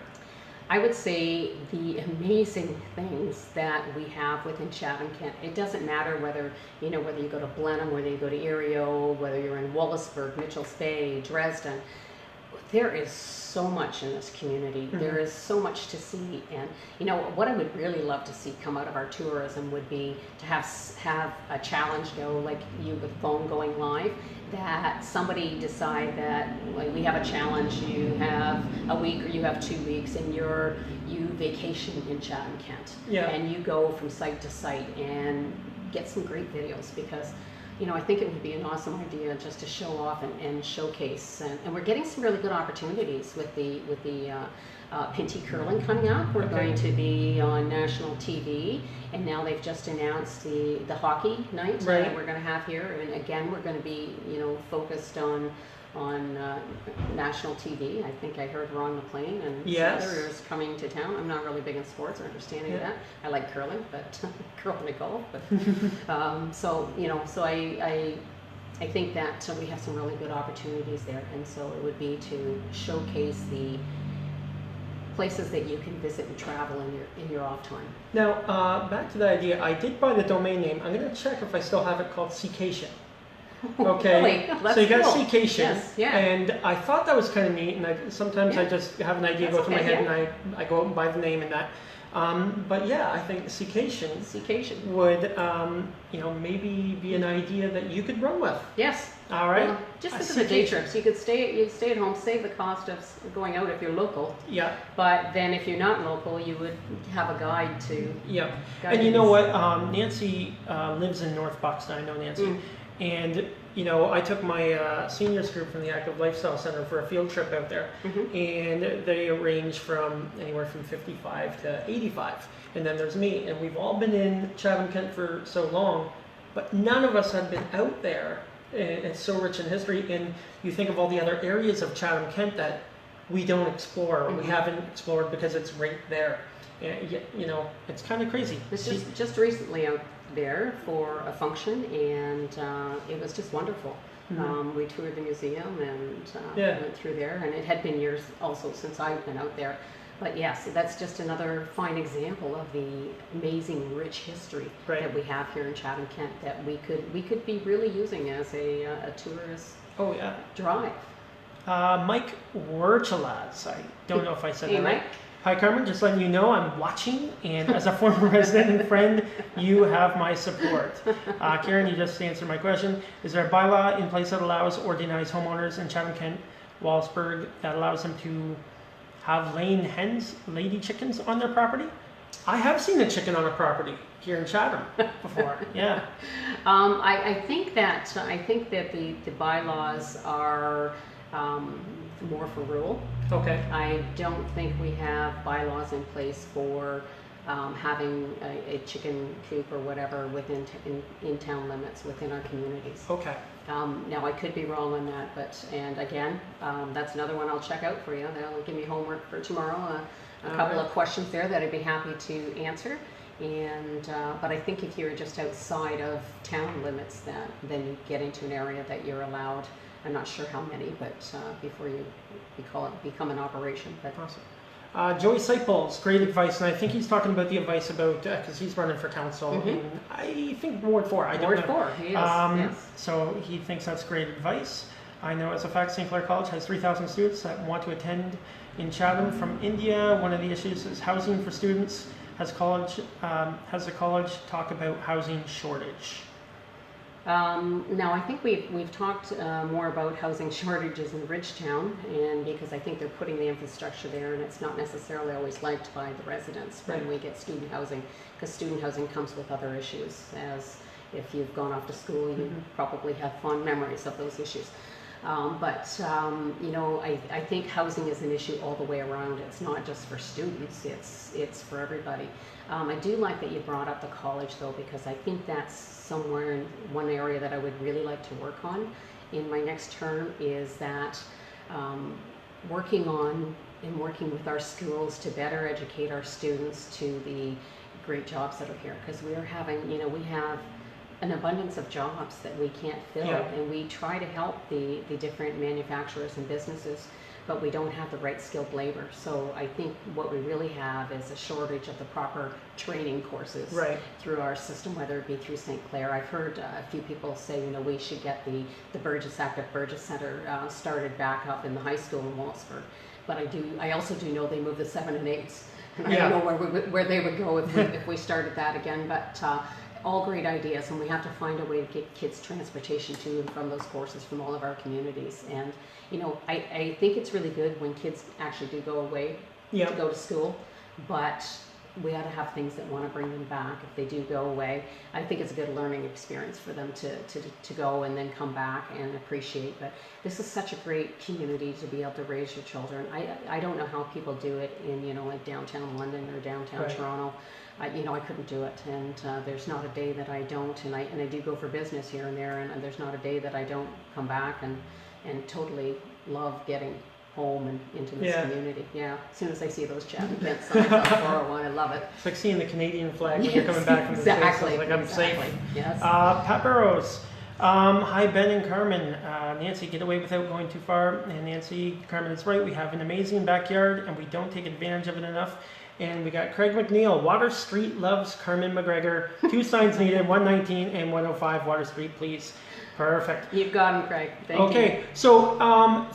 I would say the amazing things that we have within Chatham, Kent. It doesn't matter whether you go to Blenheim, whether you go to Erio, whether you're in Wallaceburg, Mitchell's Bay, Dresden. There is so much in this community. Mm-hmm. There is so much to see, and what I would really love to see come out of our tourism would be to have a challenge go like you with phone going live. That somebody decide that we have a challenge. You have a week or you have 2 weeks, and you vacation in Chatham, Kent, and you go from site to site and get some great videos, because I think it would be an awesome idea just to show off and showcase. And we're getting some really good opportunities with the Pinty Curling coming up. We're going to be on national TV, and now they've just announced the hockey night that we're going to have here. And again, we're going to be focused on on national TV. I think I heard Ron McLean and Yes. others coming to town. I'm not really big in sports or understanding that. I like curling, but curling and golf. But so I think that we have some really good opportunities there, and so it would be to showcase the places that you can visit and travel in your off time. Now, back to the idea. I did buy the domain name. I'm going to check if I still have it called Seacation. Okay, Really? That's so you got cool. Seacation, Yes, yeah. and I thought that was kind of neat. And sometimes I just have an idea That's go through my okay, head, and I go out and buy the name and that. But yeah, I think Seacation would maybe be an idea that you could run with. Yes. All right. Well, just because of day trips, you could stay at home, save the cost of going out if you're local. Yeah. But then if you're not local, you would have a guide to. Yeah. Guide And you know what? Nancy lives in North Buxton. I know Nancy. And I took my seniors group from the Active Lifestyle Center for a field trip out there, and they range from anywhere from 55 to 85. And then there's me, and we've all been in Chatham-Kent for so long, but none of us have been out there. It's so rich in history, and you think of all the other areas of Chatham-Kent that we don't explore, or we haven't explored because it's right there. It's kind of crazy. It's just recently out there for a function, and it was just wonderful. We toured the museum and went through there, and it had been years also since I've been out there. But yes, that's just another fine example of the amazing, rich history that we have here in Chatham-Kent that we could be really using as a tourist drive. Mike Werchelaz, I don't know if I said that right. Mike. Hi Carmen, just letting you know I'm watching, and as a former resident and friend, you have my support. Karen, you just answered my question. Is there a bylaw in place that allows or denies homeowners in Chatham-Kent, Wallsburg, that allows them to have laying hens, lady chickens on their property? I have seen a chicken on a property here in Chatham before. Yeah. I think that the bylaws are more for rural. Okay. I don't think we have bylaws in place for having a chicken coop or whatever within in town limits within our communities. Okay. Now I could be wrong on that, and again, that's another one I'll check out for you. They'll give me homework for tomorrow. A couple of questions there that I'd be happy to answer. And but I think if you're just outside of town limits, then you get into an area that you're allowed. I'm not sure how many, but before you become an operation. But awesome. Joey Seipels, great advice, and I think he's talking about the advice about because he's running for council in I think Ward 4. I don't know. Ward 4, he is. Yes. So he thinks that's great advice. I know as a fact, St. Clair College has 3,000 students that want to attend in Chatham from India. One of the issues is housing for students. Has the college talk about housing shortage? Now, I think we've talked more about housing shortages in Ridgetown, and because I think they're putting the infrastructure there, and it's not necessarily always liked by the residents when we get student housing, because student housing comes with other issues. As if you've gone off to school, you probably have fond memories of those issues. I think housing is an issue all the way around. It's not just for students, it's for everybody. I do like that you brought up the college though, because I think that's somewhere in one area that I would really like to work on in my next term is that working with our schools to better educate our students to the great jobs that are here, because we have an abundance of jobs that we can't fill, and we try to help the different manufacturers and businesses, but we don't have the right skilled labor. So I think what we really have is a shortage of the proper training courses through our system, whether it be through St. Clair. I've heard a few people say, we should get the Burgess Active Burgess Center started back up in the high school in Wallsburg. But I also do know they moved the 7 and 8s, and I don't know where they would go if we started that again. But all great ideas, and we have to find a way to get kids transportation to and from those courses from all of our communities. And I think it's really good when kids actually do go away to go to school, but we ought to have things that want to bring them back if they do go away. I think it's a good learning experience for them to go and then come back and appreciate. But this is such a great community to be able to raise your children. I don't know how people do it in like downtown London or downtown Toronto. I couldn't do it, and there's not a day that I don't, and I do go for business here and there, and there's not a day that I don't come back and and totally love getting home and into this community. Yeah, as soon as I see those Chatham Kent signs on 401, I love it. It's like seeing the Canadian flag when you're coming back from the States. It's like, I'm safe. Yes. Pat Burrows. Hi, Ben and Carmen. Nancy, get away without going too far. And Nancy, Carmen is right. We have an amazing backyard, and we don't take advantage of it enough. And we got Craig McNeil. Water Street loves Carmen McGregor. 2 signs needed, 119 and 105 Water Street, please. Perfect. You've got him, Craig. Thank you. Okay, so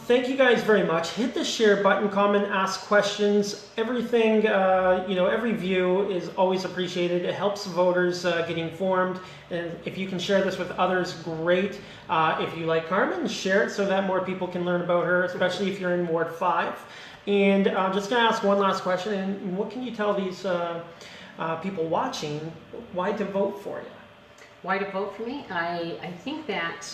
thank you guys very much. Hit the share button, comment, ask questions. Everything, every view is always appreciated. It helps voters get informed. And if you can share this with others, great. If you like Carmen, share it so that more people can learn about her, especially if you're in Ward 5. And I'm just going to ask one last question. And what can you tell these people watching why to vote for you? Why to vote for me? I think that,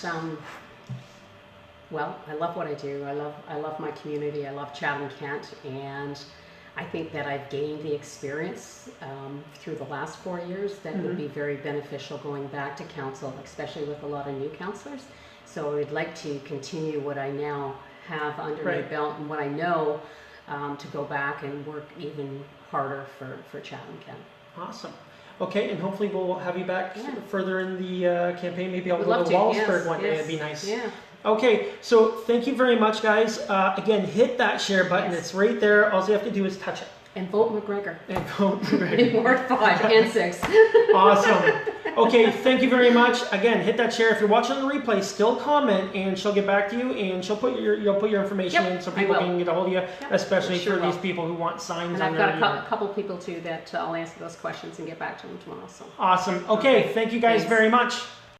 well, I love what I do. I love my community. I love Chatham Kent, and I think that I've gained the experience through the last 4 years that would be very beneficial going back to council, especially with a lot of new councillors. So I'd like to continue what I now have under my belt and what I know to go back and work even harder for Chatham Kent. Awesome. Okay, and hopefully we'll have you back further in the campaign. Maybe I'll go to Wallsburg one day. It'd be nice. Yeah. Okay, so thank you very much, guys. Again, hit that share button. It's right there. All you have to do is touch it. And vote McGregor. And vote McGregor. In Ward 5 and 6. Awesome. Okay, thank you very much. Again, hit that share. If you're watching the replay, still comment, and she'll get back to you, and you'll put your information in so people can get a hold of you, especially for these people who want signs. And I've got a couple people too that I'll answer those questions and get back to them tomorrow. So awesome. Okay, thank you guys very much.